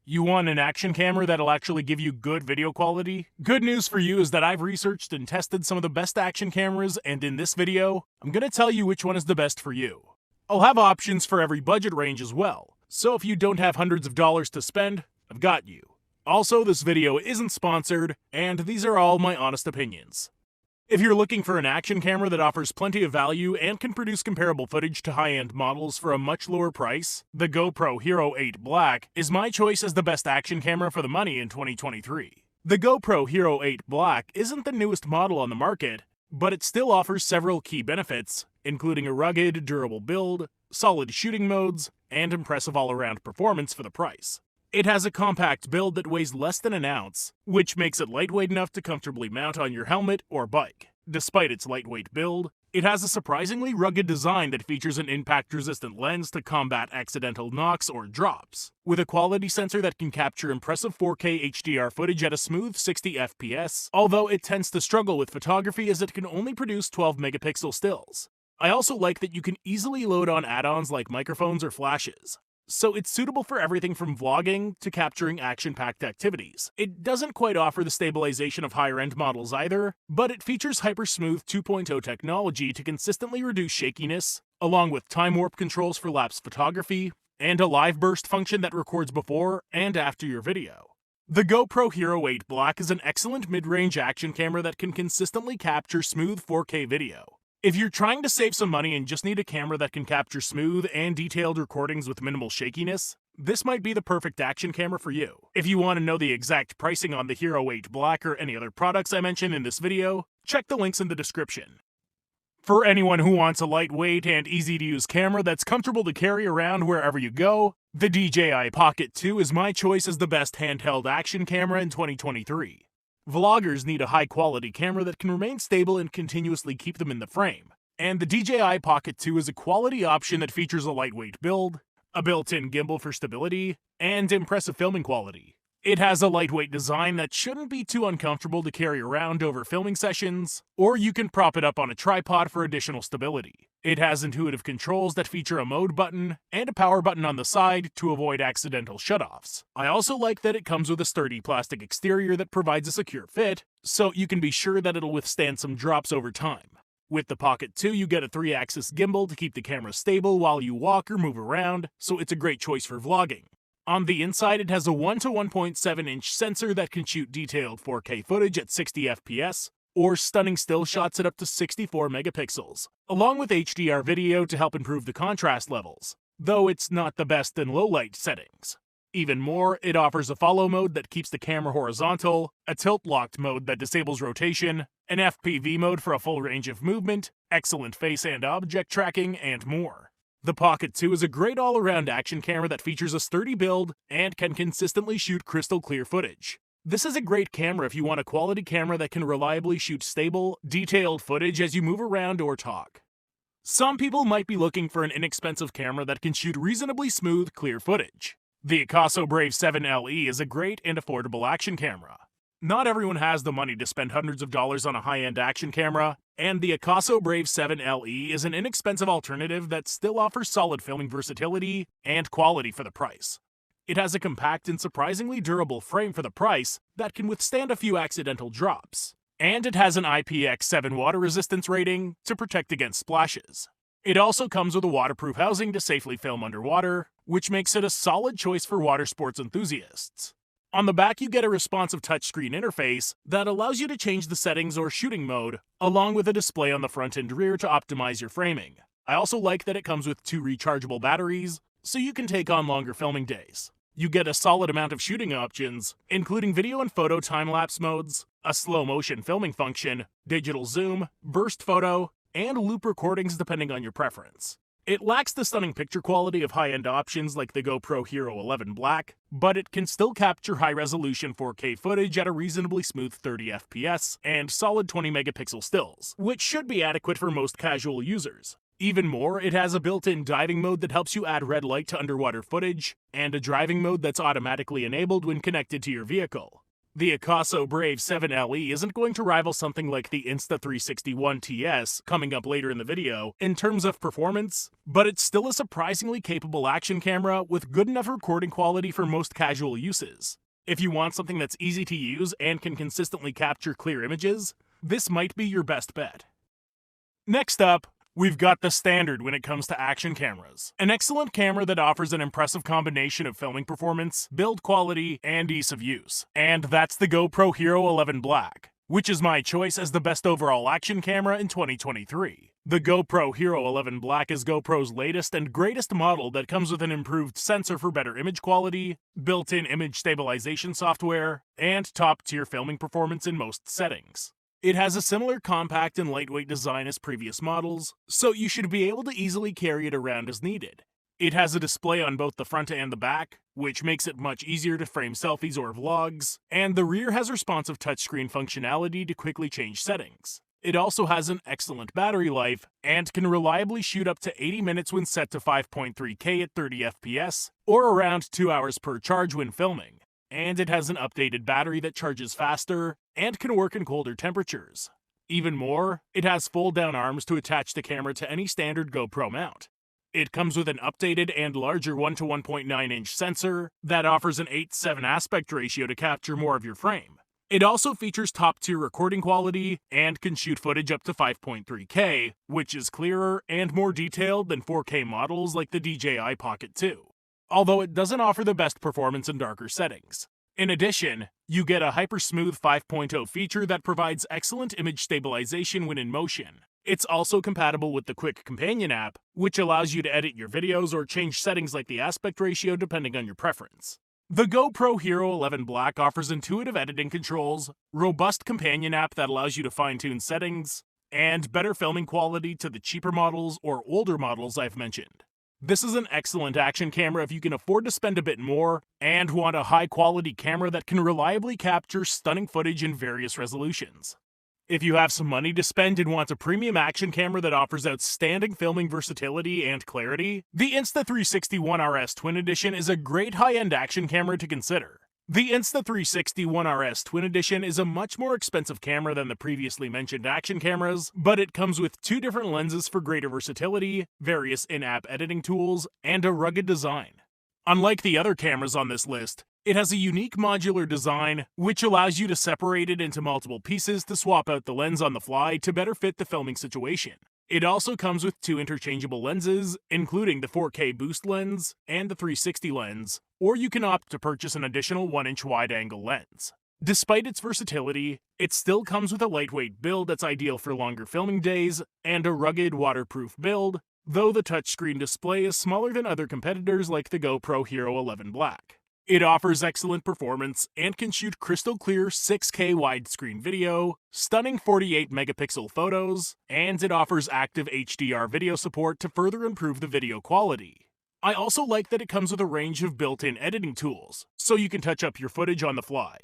You want an action camera that'll actually give you good video quality? Good news for you is that I've researched and tested some of the best action cameras, and in this video, I'm gonna tell you which one is the best for you. I'll have options for every budget range as well, so if you don't have hundreds of dollars to spend, I've got you. Also, this video isn't sponsored, and these are all my honest opinions. If you're looking for an action camera that offers plenty of value and can produce comparable footage to high-end models for a much lower price, the GoPro Hero 8 Black is my choice as the best action camera for the money in 2023. The GoPro Hero 8 Black isn't the newest model on the market, but it still offers several key benefits, including a rugged, durable build, solid shooting modes, and impressive all-around performance for the price. It has a compact build that weighs less than an ounce, which makes it lightweight enough to comfortably mount on your helmet or bike. Despite its lightweight build, it has a surprisingly rugged design that features an impact-resistant lens to combat accidental knocks or drops, with a quality sensor that can capture impressive 4K HDR footage at a smooth 60 FPS, although it tends to struggle with photography as it can only produce 12 megapixel stills. I also like that you can easily load on add-ons like microphones or flashes, so it's suitable for everything from vlogging to capturing action-packed activities. It doesn't quite offer the stabilization of higher-end models either, but it features Hypersmooth 2.0 technology to consistently reduce shakiness, along with time warp controls for lapse photography, and a live burst function that records before and after your video. The GoPro Hero 8 Black is an excellent mid-range action camera that can consistently capture smooth 4K video. If you're trying to save some money and just need a camera that can capture smooth and detailed recordings with minimal shakiness, this might be the perfect action camera for you. If you want to know the exact pricing on the Hero 8 Black or any other products I mentioned in this video, check the links in the description. For anyone who wants a lightweight and easy-to-use camera that's comfortable to carry around wherever you go, the DJI Pocket 2 is my choice as the best handheld action camera in 2023. Vloggers need a high-quality camera that can remain stable and continuously keep them in the frame, and the DJI Pocket 2 is a quality option that features a lightweight build, a built-in gimbal for stability, and impressive filming quality. It has a lightweight design that shouldn't be too uncomfortable to carry around over filming sessions, or you can prop it up on a tripod for additional stability. It has intuitive controls that feature a mode button and a power button on the side to avoid accidental shutoffs. I also like that it comes with a sturdy plastic exterior that provides a secure fit, so you can be sure that it'll withstand some drops over time. With the Pocket 2, you get a 3-axis gimbal to keep the camera stable while you walk or move around, so it's a great choice for vlogging. On the inside, it has a 1 to 1.7-inch sensor that can shoot detailed 4K footage at 60 FPS, or stunning still shots at up to 64 megapixels, along with HDR video to help improve the contrast levels, though it's not the best in low-light settings. Even more, it offers a follow mode that keeps the camera horizontal, a tilt-locked mode that disables rotation, an FPV mode for a full range of movement, excellent face and object tracking, and more. The Pocket 2 is a great all-around action camera that features a sturdy build and can consistently shoot crystal clear footage. This is a great camera if you want a quality camera that can reliably shoot stable, detailed footage as you move around or talk. Some people might be looking for an inexpensive camera that can shoot reasonably smooth, clear footage. The Akaso Brave 7 LE is a great and affordable action camera. Not everyone has the money to spend hundreds of dollars on a high-end action camera, and the Akaso Brave 7 LE is an inexpensive alternative that still offers solid filming versatility and quality for the price. It has a compact and surprisingly durable frame for the price that can withstand a few accidental drops, and it has an IPX7 water resistance rating to protect against splashes. It also comes with a waterproof housing to safely film underwater, which makes it a solid choice for water sports enthusiasts. On the back, you get a responsive touchscreen interface that allows you to change the settings or shooting mode, along with a display on the front and rear to optimize your framing. I also like that it comes with 2 rechargeable batteries, so you can take on longer filming days. You get a solid amount of shooting options, including video and photo time-lapse modes, a slow-motion filming function, digital zoom, burst photo, and loop recordings depending on your preference. It lacks the stunning picture quality of high-end options like the GoPro Hero 11 Black, but it can still capture high-resolution 4K footage at a reasonably smooth 30 FPS and solid 20 megapixel stills, which should be adequate for most casual users. Even more, it has a built-in diving mode that helps you add red light to underwater footage, and a driving mode that's automatically enabled when connected to your vehicle. The Akaso Brave 7 LE isn't going to rival something like the Insta360 ONE TS coming up later in the video in terms of performance, but it's still a surprisingly capable action camera with good enough recording quality for most casual uses. If you want something that's easy to use and can consistently capture clear images, this might be your best bet. Next up, we've got the standard when it comes to action cameras. An excellent camera that offers an impressive combination of filming performance, build quality, and ease of use. And that's the GoPro Hero 11 Black, which is my choice as the best overall action camera in 2023. The GoPro Hero 11 Black is GoPro's latest and greatest model that comes with an improved sensor for better image quality, built-in image stabilization software, and top-tier filming performance in most settings. It has a similar compact and lightweight design as previous models, so you should be able to easily carry it around as needed. It has a display on both the front and the back, which makes it much easier to frame selfies or vlogs, and the rear has responsive touchscreen functionality to quickly change settings. It also has an excellent battery life, and can reliably shoot up to 80 minutes when set to 5.3K at 30 FPS, or around 2 hours per charge when filming. And it has an updated battery that charges faster and can work in colder temperatures. Even more, it has fold-down arms to attach the camera to any standard GoPro mount. It comes with an updated and larger 1:1.9-inch sensor that offers an 8:7 aspect ratio to capture more of your frame. It also features top-tier recording quality and can shoot footage up to 5.3K, which is clearer and more detailed than 4K models like the DJI Pocket 2. Although it doesn't offer the best performance in darker settings. In addition, you get a Hypersmooth 5.0 feature that provides excellent image stabilization when in motion. It's also compatible with the Quick Companion app, which allows you to edit your videos or change settings like the aspect ratio depending on your preference. The GoPro Hero 11 Black offers intuitive editing controls, robust companion app that allows you to fine-tune settings, and better filming quality to the cheaper models or older models I've mentioned. This is an excellent action camera if you can afford to spend a bit more and want a high-quality camera that can reliably capture stunning footage in various resolutions. If you have some money to spend and want a premium action camera that offers outstanding filming versatility and clarity, the Insta360 ONE RS Twin Edition is a great high-end action camera to consider. The Insta360 ONE RS Twin Edition is a much more expensive camera than the previously mentioned action cameras, but it comes with 2 different lenses for greater versatility, various in-app editing tools, and a rugged design. Unlike the other cameras on this list, it has a unique modular design, which allows you to separate it into multiple pieces to swap out the lens on the fly to better fit the filming situation. It also comes with 2 interchangeable lenses, including the 4K boost lens and the 360 lens, or you can opt to purchase an additional 1-inch wide-angle lens. Despite its versatility, it still comes with a lightweight build that's ideal for longer filming days, and a rugged, waterproof build, though the touchscreen display is smaller than other competitors like the GoPro Hero 11 Black. It offers excellent performance and can shoot crystal clear 6K widescreen video, stunning 48-megapixel photos, and it offers active HDR video support to further improve the video quality. I also like that it comes with a range of built-in editing tools, so you can touch up your footage on the fly.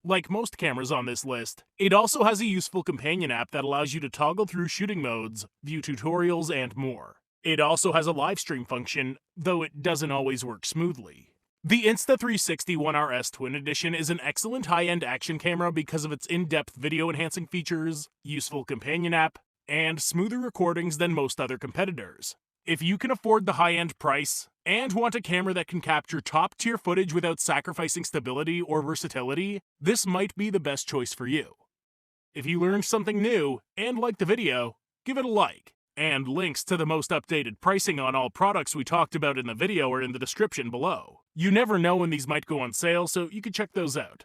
Like most cameras on this list, it also has a useful companion app that allows you to toggle through shooting modes, view tutorials, and more. It also has a live stream function, though it doesn't always work smoothly. The Insta360 ONE RS Twin Edition is an excellent high-end action camera because of its in-depth video-enhancing features, useful companion app, and smoother recordings than most other competitors. If you can afford the high-end price and want a camera that can capture top-tier footage without sacrificing stability or versatility, this might be the best choice for you. If you learned something new and liked the video, give it a like. And links to the most updated pricing on all products we talked about in the video are in the description below. You never know when these might go on sale, so you can check those out.